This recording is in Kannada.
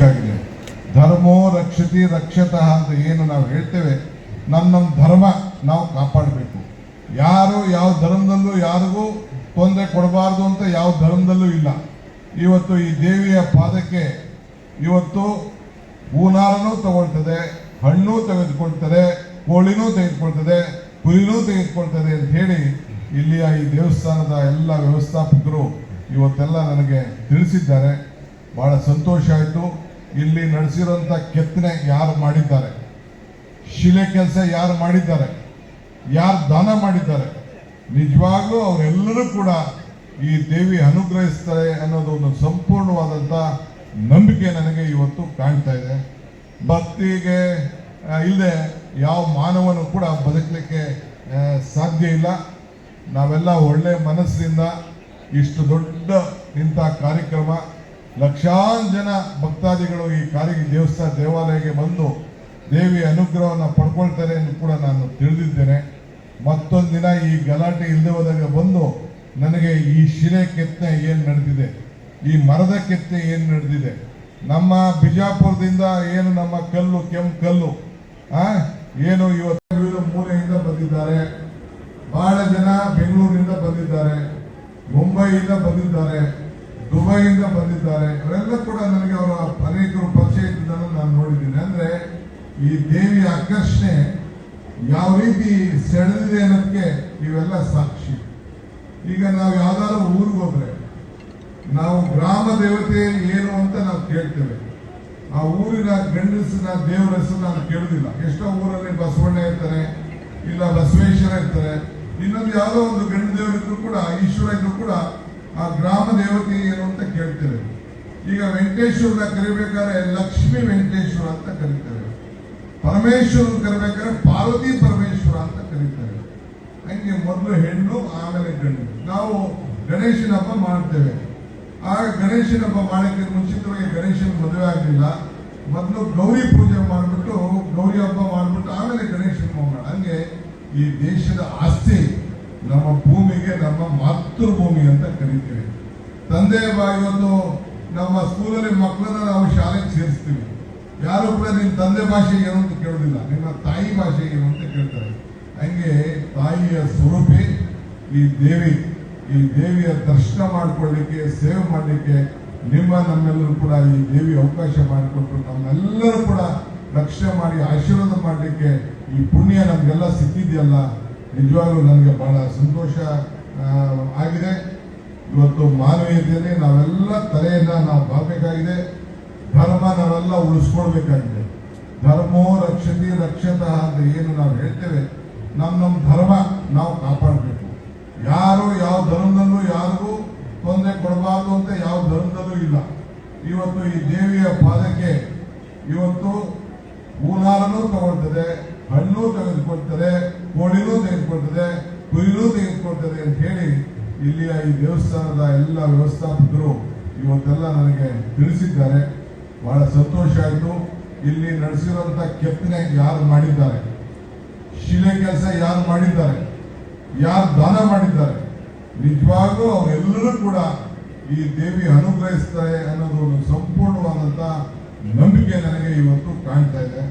ಕಾಪಾಡಬೇಕಾಗಿದೆ. ಧರ್ಮೋ ರಕ್ಷತಿ ರಕ್ಷತಃ ಅಂತ ಏನು ನಾವು ಹೇಳ್ತೇವೆ, ನಮ್ಮ ಧರ್ಮ ನಾವು ಕಾಪಾಡಬೇಕು. ಯಾರು ಯಾವ ಧರ್ಮದಲ್ಲೂ ಯಾರಿಗೂ ತೊಂದರೆ ಕೊಡಬಾರ್ದು ಅಂತ ಯಾವ ಧರ್ಮದಲ್ಲೂ ಇಲ್ಲ. ಇವತ್ತು ಈ ದೇವಿಯ ಪಾದಕ್ಕೆ ಇವತ್ತು ಹೂನಾರನೂ ತಗೊಳ್ತದೆ, ಹಣ್ಣು ತೆಗೆದುಕೊಳ್ತದೆ, ಕೋಳಿನೂ ತೆಗೆದುಕೊಳ್ತದೆ, ಕುರಿನೂ ತೆಗೆದುಕೊಳ್ತದೆ ಅಂತ ಹೇಳಿ ಇಲ್ಲಿಯ ಈ ದೇವಸ್ಥಾನದ ಎಲ್ಲ ವ್ಯವಸ್ಥಾಪಕರು ಇವತ್ತೆಲ್ಲ ನನಗೆ ತಿಳಿಸಿದ್ದಾರೆ. ಬಹಳ ಸಂತೋಷ ಆಯಿತು. ಇಲ್ಲಿ ನಡೆಸಿರೋಂಥ ಕೆತ್ತನೆ ಯಾರು ಮಾಡಿದ್ದಾರೆ, ಶಿಲೆ ಕೆಲಸ ಯಾರು ಮಾಡಿದ್ದಾರೆ, ಯಾರು ದಾನ ಮಾಡಿದ್ದಾರೆ, ನಿಜವಾಗ್ಲೂ ಅವರೆಲ್ಲರೂ ಕೂಡ ಈ ದೇವಿ ಅನುಗ್ರಹಿಸ್ತಾರೆ ಅನ್ನೋದು ಒಂದು ಸಂಪೂರ್ಣವಾದಂಥ ನಂಬಿಕೆ ನನಗೆ ಇವತ್ತು ಕಾಣ್ತಾ ಇದೆ. ಭಕ್ತಿಗೆ ಇಲ್ಲದೆ ಯಾವ ಮಾನವನು ಕೂಡ ಬದುಕಲಿಕ್ಕೆ ಸಾಧ್ಯ ಇಲ್ಲ. ನಾವೆಲ್ಲ ಒಳ್ಳೆ ಮನಸ್ಸಿನಿಂದ ಇಷ್ಟು ದೊಡ್ಡ ಇಂಥ ಕಾರ್ಯಕ್ರಮ, ಲಕ್ಷಾಂತರ ಜನ ಭಕ್ತಾದಿಗಳು ಈ ದೇವಾಲಯಕ್ಕೆ ಬಂದು ದೇವಿಯ ಅನುಗ್ರಹವನ್ನು ಪಡ್ಕೊಳ್ತಾರೆ ಎಂದು ಕೂಡ ನಾನು ತಿಳಿದಿದ್ದೇನೆ. ಮತ್ತೊಂದು ದಿನ ಈ ಗಲಾಟೆ ಇಲ್ಲದೆ ಹೋದಾಗ ಬಂದು ನನಗೆ ಈ ಶಿಲೆ ಕೆತ್ತನೆ ಏನು ನಡೆದಿದೆ, ಈ ಮರದ ಕೆತ್ತನೆ ಏನು ನಡೆದಿದೆ, ನಮ್ಮ ಬಿಜಾಪುರದಿಂದ ಏನು ನಮ್ಮ ಕಲ್ಲು ಕೆಂಪು ಕಲ್ಲು ಏನು ಇವತ್ತು ಮೂಲೆಯಿಂದ ಬಂದಿದ್ದಾರೆ, ಬಹಳ ಜನ ಬೆಂಗಳೂರಿನಿಂದ ಬಂದಿದ್ದಾರೆ, ಮುಂಬೈಯಿಂದ ಬಂದಿದ್ದಾರೆ, ದುಬೈಯಿಂದ ಬಂದಿದ್ದಾರೆ. ಅವರೆಲ್ಲ ಕೂಡ ನನಗೆ ಅವರ ಅನೇಕರು ಪರಿಚಯ ಇದ್ದನ್ನು ನಾನು ನೋಡಿದ್ದೀನಿ. ಅಂದ್ರೆ ಈ ದೇವಿಯ ಆಕರ್ಷಣೆ ಯಾವ ರೀತಿ ಸೆಳೆದಿದೆ ಅನ್ನೋದಕ್ಕೆ ಇವೆಲ್ಲ ಸಾಕ್ಷಿ. ಈಗ ನಾವು ಯಾವ್ದಾದ್ರು ಊರಿಗೆ ಹೋದ್ರೆ ನಾವು ಗ್ರಾಮ ದೇವತೆ ಏನು ಅಂತ ನಾವು ಕೇಳ್ತೇವೆ. ಆ ಊರಿನ ಗಂಡಸಿನ ದೇವರ ಹೆಸರು ನಾನು ಕೇಳುದಿಲ್ಲ. ಎಷ್ಟೋ ಊರಲ್ಲಿ ಬಸವಣ್ಣ ಇರ್ತಾರೆ, ಇಲ್ಲ ಬಸವೇಶ್ವರ ಇರ್ತಾರೆ, ಇನ್ನೊಂದು ಯಾವುದೋ ಒಂದು ಗಂಡು ದೇವರಿದ್ರು ಕೂಡ, ಈಶ್ವರ ಇದ್ರು ಕೂಡ ಆ ಗ್ರಾಮ ದೇವತೆ ಏನು ಅಂತ ಕೇಳ್ತೇವೆ. ಈಗ ವೆಂಕಟೇಶ್ವರನ ಕರಿಬೇಕಾದ್ರೆ ಲಕ್ಷ್ಮೀ ವೆಂಕಟೇಶ್ವರ ಅಂತ ಕರೀತಾರೆ, ಪರಮೇಶ್ವರನ್ ಕರಿಬೇಕಾದ್ರೆ ಪಾರ್ವತಿ ಪರಮೇಶ್ವರ ಅಂತ ಕರೀತಾರೆ. ಹಂಗೆ ಮೊದಲು ಹೆಣ್ಣು ಆಮೇಲೆ ಗಂಡು. ನಾವು ಗಣೇಶನ ಹಬ್ಬ ಮಾಡ್ತೇವೆ. ಆ ಗಣೇಶನ ಹಬ್ಬ ಮಾಡಕ್ಕೆ ಮುಂಚಿತವಾಗಿ ಗಣೇಶನ ಮದುವೆ ಆಗಲಿಲ್ಲ, ಮೊದಲು ಗೌರಿ ಪೂಜೆ ಮಾಡಿಬಿಟ್ಟು ಗೌರಿ ಹಬ್ಬ ಮಾಡಿಬಿಟ್ಟು ಆಮೇಲೆ ಗಣೇಶನ ಮಾಡೋಣ. ಹಂಗೆ ಈ ದೇಶದ ಆಸ್ತಿ ನಮ್ಮ ಭೂಮಿಗೆ ನಮ್ಮ ಮಾತೃಭೂಮಿ ಅಂತ ಕರಿತೀವಿ. ತಂದೆ ಇವತ್ತು ನಮ್ಮ ಸ್ಕೂಲಲ್ಲಿ ಮಕ್ಕಳನ್ನ ನಾವು ಶಾಲೆಗೆ ಸೇರಿಸ್ತೀವಿ. ಯಾರು ಕೂಡ ನಿಮ್ಮ ತಂದೆ ಭಾಷೆ ಏನು ಅಂತ ಕೇಳೋದಿಲ್ಲ, ನಿಮ್ಮ ತಾಯಿ ಭಾಷೆ ಏನು ಅಂತ ಕೇಳ್ತಾರೆ. ಹಂಗೆ ತಾಯಿಯ ಸ್ವರೂಪಿ ಈ ದೇವಿ. ಈ ದೇವಿಯ ದರ್ಶನ ಮಾಡಿಕೊಳ್ಳಿಕ್ಕೆ, ಸೇವೆ ಮಾಡಲಿಕ್ಕೆ ನಮ್ಮೆಲ್ಲರೂ ಕೂಡ ಈ ದೇವಿ ಅವಕಾಶ ಮಾಡಿಕೊಟ್ಟು ನಮ್ಮೆಲ್ಲರೂ ಕೂಡ ರಕ್ಷಣೆ ಮಾಡಿ ಆಶೀರ್ವಾದ ಮಾಡಲಿಕ್ಕೆ ಈ ಪುಣ್ಯ ನಮಗೆಲ್ಲ ಸಿಕ್ಕಿದೆಯಲ್ಲ, ನಿಜವಾಗ್ಲೂ ನನಗೆ ಬಹಳ ಸಂತೋಷ ಆಗಿದೆ. ಇವತ್ತು ಮಾನವೀಯತೆಯಲ್ಲಿ ನಾವೆಲ್ಲ ತಲೆಯನ್ನ ನಾವು ಬಾಗಬೇಕಾಗಿದೆ. ಧರ್ಮ ನಾವೆಲ್ಲ ಉಳಿಸ್ಕೊಳ್ಬೇಕಾಗಿದೆ. ಧರ್ಮೋ ರಕ್ಷತಿ ರಕ್ಷತಃ ಅಂತ ಏನು ನಾವು ಹೇಳ್ತೇವೆ, ನಮ್ಮ ಧರ್ಮ ನಾವು ಕಾಪಾಡಬೇಕು. ಯಾರು ಯಾವ ಧರ್ಮದಲ್ಲೂ ಯಾರಿಗೂ ತೊಂದರೆ ಕೊಡಬಾರ್ದು ಅಂತ ಯಾವ ಧರ್ಮದಲ್ಲೂ ಇಲ್ಲ. ಇವತ್ತು ಈ ದೇವಿಯ ಪಾದಕ್ಕೆ ಇವತ್ತು ಹೂನಾರನೂ ತಗೊಳ್ತದೆ, ಹಣ್ಣು ತೆಗೆದುಕೊಳ್ತದೆ, ಕೋಳಿನೂ ತೆಗೆದುಕೊಳ್ತದೆ, ಕುರಿನೂ ತೆಗೆದುಕೊಳ್ತದೆ ಅಂತ ಹೇಳಿ ಇಲ್ಲಿಯ ಈ ದೇವಸ್ಥಾನದ ಎಲ್ಲ ವ್ಯವಸ್ಥಾಪಕರು ಇವತ್ತೆಲ್ಲ ನನಗೆ ತಿಳಿಸಿದ್ದಾರೆ. ಬಹಳ ಸಂತೋಷ ಆಯಿತು. ಇಲ್ಲಿ ನಡೆಸಿರುವಂತ ಕೆತ್ತನೆ ಯಾರು ಮಾಡಿದ್ದಾರೆ, ಶಿಲೆ ಕೆಲಸ ಯಾರು ಮಾಡಿದ್ದಾರೆ, ಯಾರು ದಾನ ಮಾಡಿದ್ದಾರೆ, ನಿಜವಾಗ್ಲೂ ಅವರೆಲ್ಲರೂ ಕೂಡ ಈ ದೇವಿ ಅನುಗ್ರಹಿಸ್ತಾರೆ ಅನ್ನೋದು ಒಂದು ಸಂಪೂರ್ಣವಾದಂತ ನಂಬಿಕೆ ನನಗೆ ಇವತ್ತು ಕಾಣ್ತಾ ಇದೆ.